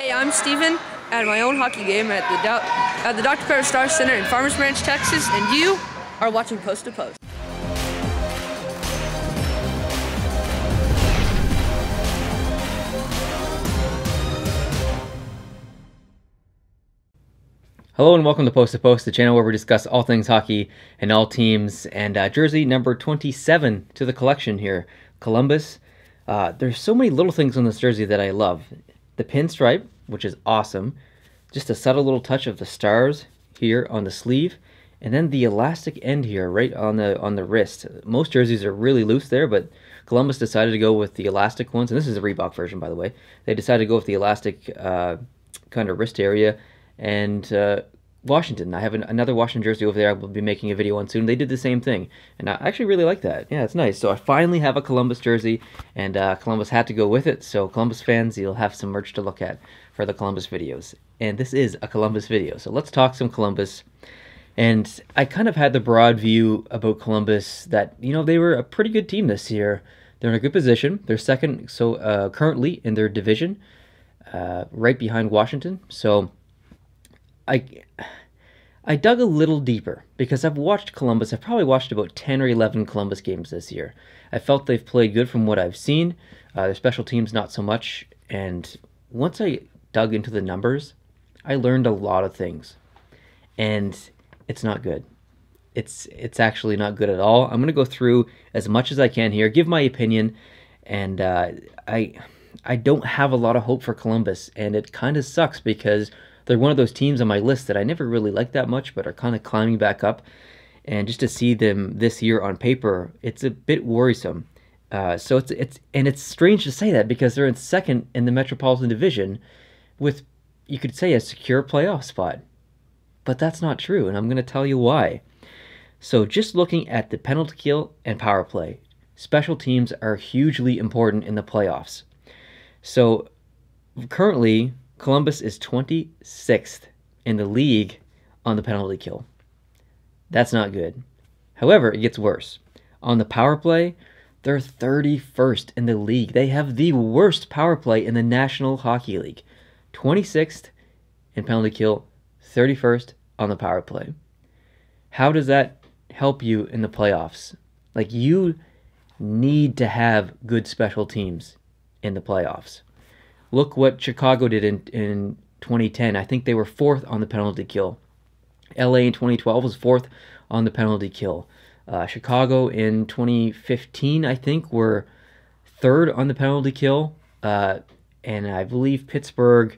Hey, I'm Steven at my own hockey game at the Dr. Pepper Star Center in Farmers Branch, Texas, and you are watching Post to Post. Hello and welcome to Post, the channel where we discuss all things hockey and all teams. And jersey number 27 to the collection here, Columbus. There's so many little things on this jersey that I love. The pinstripe, which is awesome. Just a subtle little touch of the stars here on the sleeve. And then the elastic end here, right on the wrist. Most jerseys are really loose there, but Columbus decided to go with the elastic ones. And this is a Reebok version, by the way. They decided to go with the elastic kind of wrist area. And Washington, I have another Washington jersey over there I will be making a video on soon. They did the same thing, and I actually really like that. Yeah, it's nice. So I finally have a Columbus jersey, and Columbus had to go with it. So Columbus fans, you'll have some merch to look at for the Columbus videos. And this is a Columbus video, so let's talk some Columbus. And I kind of had the broad view about Columbus that, you know, they were a pretty good team this year. They're in a good position. They're second, so currently in their division, right behind Washington. So I dug a little deeper because I've watched Columbus. I've probably watched about 10 or 11 Columbus games this year. I felt they've played good from what I've seen. Their special teams, not so much. And once I dug into the numbers, I learned a lot of things. And it's not good. It's actually not good at all. I'm going to go through as much as I can here, give my opinion. And I don't have a lot of hope for Columbus. And it kind of sucks because they're one of those teams on my list that I never really liked that much, but are kind of climbing back up. And just to see them this year on paper, it's a bit worrisome. So it's strange to say that because they're in second in the Metropolitan Division with, you could say, a secure playoff spot. But that's not true, and I'm going to tell you why. So just looking at the penalty kill and power play, special teams are hugely important in the playoffs. So currently, Columbus is 26th in the league on the penalty kill. That's not good. However, it gets worse. On the power play, they're 31st in the league. They have the worst power play in the National Hockey League. 26th in penalty kill, 31st on the power play. How does that help you in the playoffs? Like, you need to have good special teams in the playoffs. Look what Chicago did in 2010. I think they were 4th on the penalty kill. LA in 2012 was 4th on the penalty kill. Chicago in 2015, I think, were 3rd on the penalty kill. And I believe Pittsburgh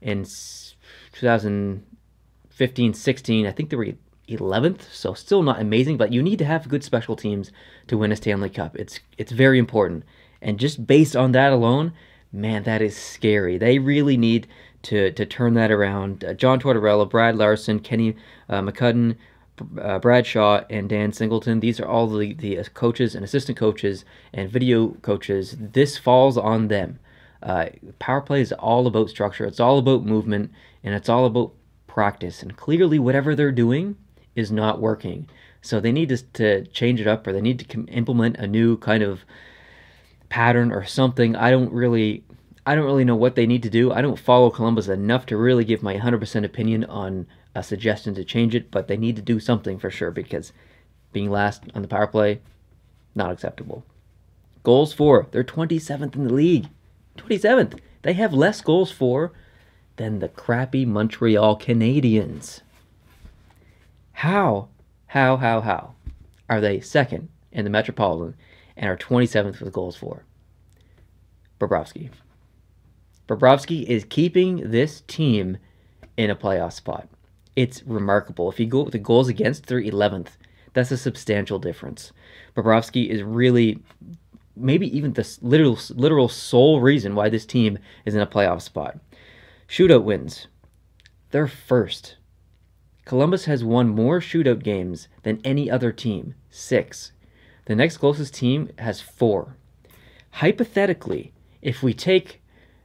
in 2015-16, I think they were 11th. So still not amazing, but you need to have good special teams to win a Stanley Cup. It's very important. And just based on that alone, man, that is scary. They really need to turn that around. John Tortorella, Brad Larson, Kenny McCudden, Brad Shaw, and Dan Singleton. These are all the coaches and assistant coaches and video coaches. This falls on them. Power play is all about structure. It's all about movement, and it's all about practice. And clearly, whatever they're doing is not working. So they need to change it up, or they need to implement a new kind of pattern or something. I don't really know what they need to do. I don't follow Columbus enough to really give my 100% opinion on a suggestion to change it, but they need to do something for sure because being last on the power play, not acceptable. Goals for, they're 27th in the league. 27th. They have less goals for than the crappy Montreal Canadiens. How are they second in the Metropolitan and are 27th with goals for? Bobrovsky. Bobrovsky is keeping this team in a playoff spot. It's remarkable. If you go with the goals against, they're 11th. That's a substantial difference. Bobrovsky is really maybe even the literal sole reason why this team is in a playoff spot. Shootout wins. They're first. Columbus has won more shootout games than any other team, 6. The next closest team has 4. Hypothetically, if we take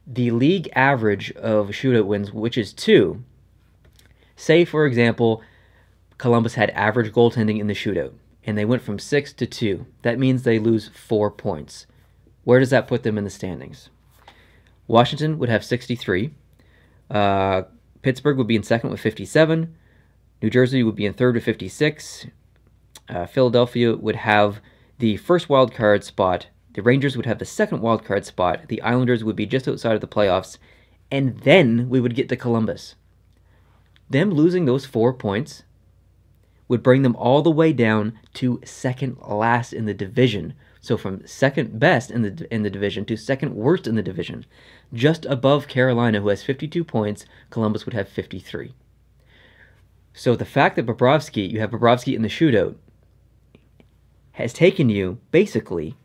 the league average of shootout wins, which is 2, say, for example, Columbus had average goaltending in the shootout, and they went from 6 to 2. That means they lose 4 points. Where does that put them in the standings? Washington would have 63. Pittsburgh would be in second with 57. New Jersey would be in third with 56. Philadelphia would have the first wild card spot. The Rangers would have the second wild card spot. The Islanders would be just outside of the playoffs. And then we would get to Columbus. Them losing those 4 points would bring them all the way down to second last in the division. So from second best in the division to second worst in the division. Just above Carolina, who has 52 points, Columbus would have 53. So the fact that you have Bobrovsky in the shootout, has taken you, basically,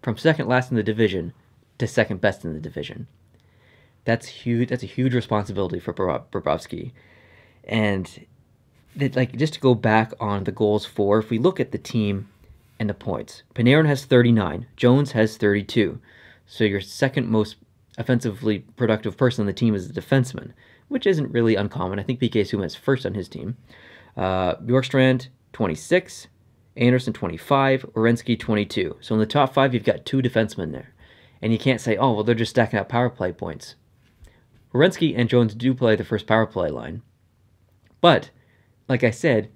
from second last in the division to second best in the division. That's huge. That's a huge responsibility for Bobrovsky. And just to go back on the goals for, if we look at the team and the points, Panarin has 39, Jones has 32. So your second most offensively productive person on the team is the defenseman, which isn't really uncommon. I think PK Subban is first on his team. Bjorkstrand, 26. Anderson, 25. Werenski, 22. So in the top 5, you've got 2 defensemen there. And you can't say, oh, well, they're just stacking up power play points. Werenski and Jones do play the first power play line. But, like I said,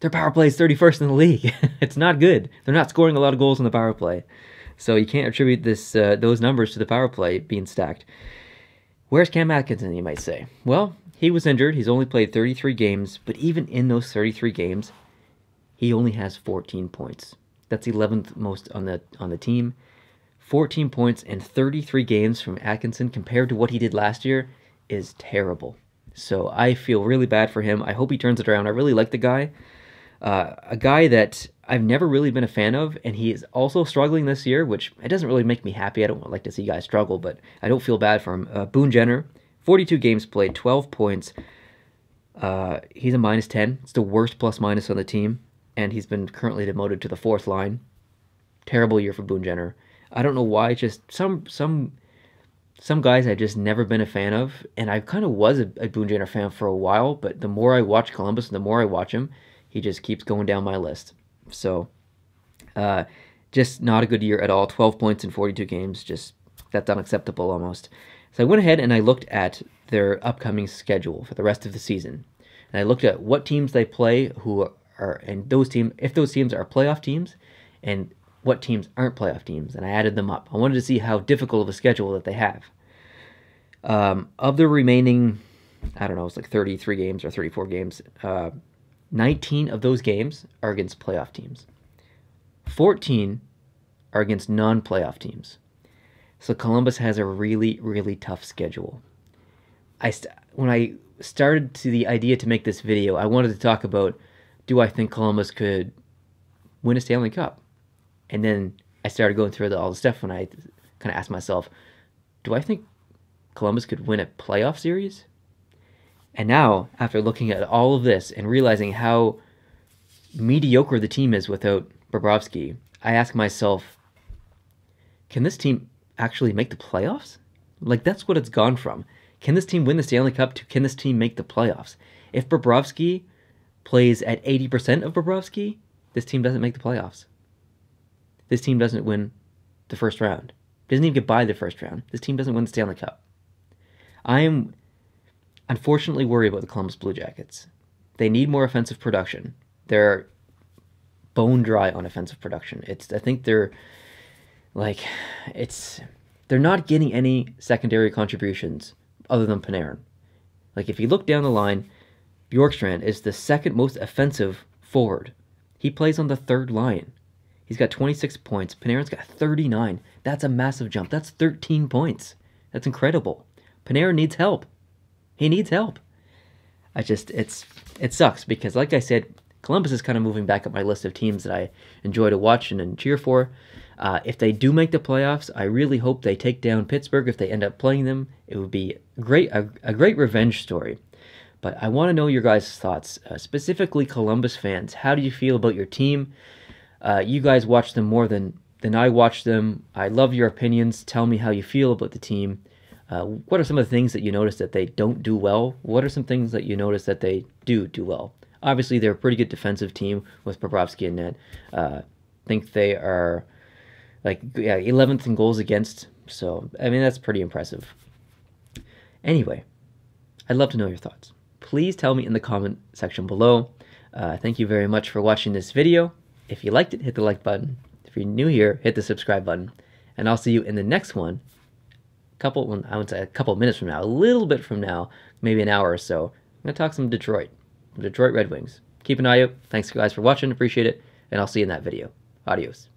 their power play is 31st in the league. It's not good. They're not scoring a lot of goals in the power play. So you can't attribute those numbers to the power play being stacked. Where's Cam Atkinson, you might say? Well, he was injured. He's only played 33 games. But even in those 33 games, he only has 14 points. That's 11th most on the team. 14 points in 33 games from Atkinson compared to what he did last year is terrible. So I feel really bad for him. I hope he turns it around. I really like the guy. A guy that I've never really been a fan of, and he is also struggling this year, which it doesn't really make me happy. I don't like to see guys struggle, but I don't feel bad for him. Boone Jenner, 42 games played, 12 points. He's a minus 10. It's the worst plus-minus on the team, and he's been currently demoted to the 4th line. Terrible year for Boone Jenner. I don't know why. Just some guys I've just never been a fan of, and I kind of was a Boone Jenner fan for a while, but the more I watch Columbus and the more I watch him, he just keeps going down my list. So, just not a good year at all. 12 points in 42 games, just that's unacceptable almost. So I went ahead and I looked at their upcoming schedule for the rest of the season. And I looked at what teams they play and those teams, if those teams are playoff teams, and what teams aren't playoff teams, and I added them up. I wanted to see how difficult of a schedule that they have. Of the remaining, I don't know, it's like 33 games or 34 games, 19 of those games are against playoff teams. 14 are against non-playoff teams. So Columbus has a really, really tough schedule. When I started to the idea to make this video, I wanted to talk about, do I think Columbus could win a Stanley Cup? And then I started going through all the stuff when I kind of asked myself, do I think Columbus could win a playoff series? And now, after looking at all of this and realizing how mediocre the team is without Bobrovsky, I ask myself, can this team actually make the playoffs? Like, that's what it's gone from. Can this team win the Stanley Cup to can this team make the playoffs? If Bobrovsky plays at 80% of Bobrovsky, this team doesn't make the playoffs. This team doesn't win the first round. Doesn't even get by the first round. This team doesn't win the Stanley Cup. I am unfortunately worried about the Columbus Blue Jackets. They need more offensive production. They're bone dry on offensive production. I think they're not getting any secondary contributions other than Panarin. Like, if you look down the line, Bjorkstrand is the second most offensive forward. He plays on the 3rd line. He's got 26 points. Panarin's got 39. That's a massive jump. That's 13 points. That's incredible. Panarin needs help. He needs help. It sucks because, like I said, Columbus is kind of moving back up my list of teams that I enjoy to watch and cheer for. If they do make the playoffs, I really hope they take down Pittsburgh if they end up playing them. It would be a great revenge story. But I want to know your guys' thoughts, specifically Columbus fans. How do you feel about your team? You guys watch them more than I watch them. I love your opinions. Tell me how you feel about the team. What are some of the things that you notice that they don't do well? What are some things that you notice that they do well? Obviously, they're a pretty good defensive team with Bobrovsky and net. I think they are 11th in goals against. So, I mean, that's pretty impressive. Anyway, I'd love to know your thoughts. Please tell me in the comment section below. Thank you very much for watching this video. If you liked it, hit the like button. If you're new here, hit the subscribe button. And I'll see you in the next one. I would say a couple of minutes from now, a little bit from now, maybe an hour or so. I'm going to talk some Detroit Red Wings. Keep an eye out. Thanks guys for watching. Appreciate it. And I'll see you in that video. Adios.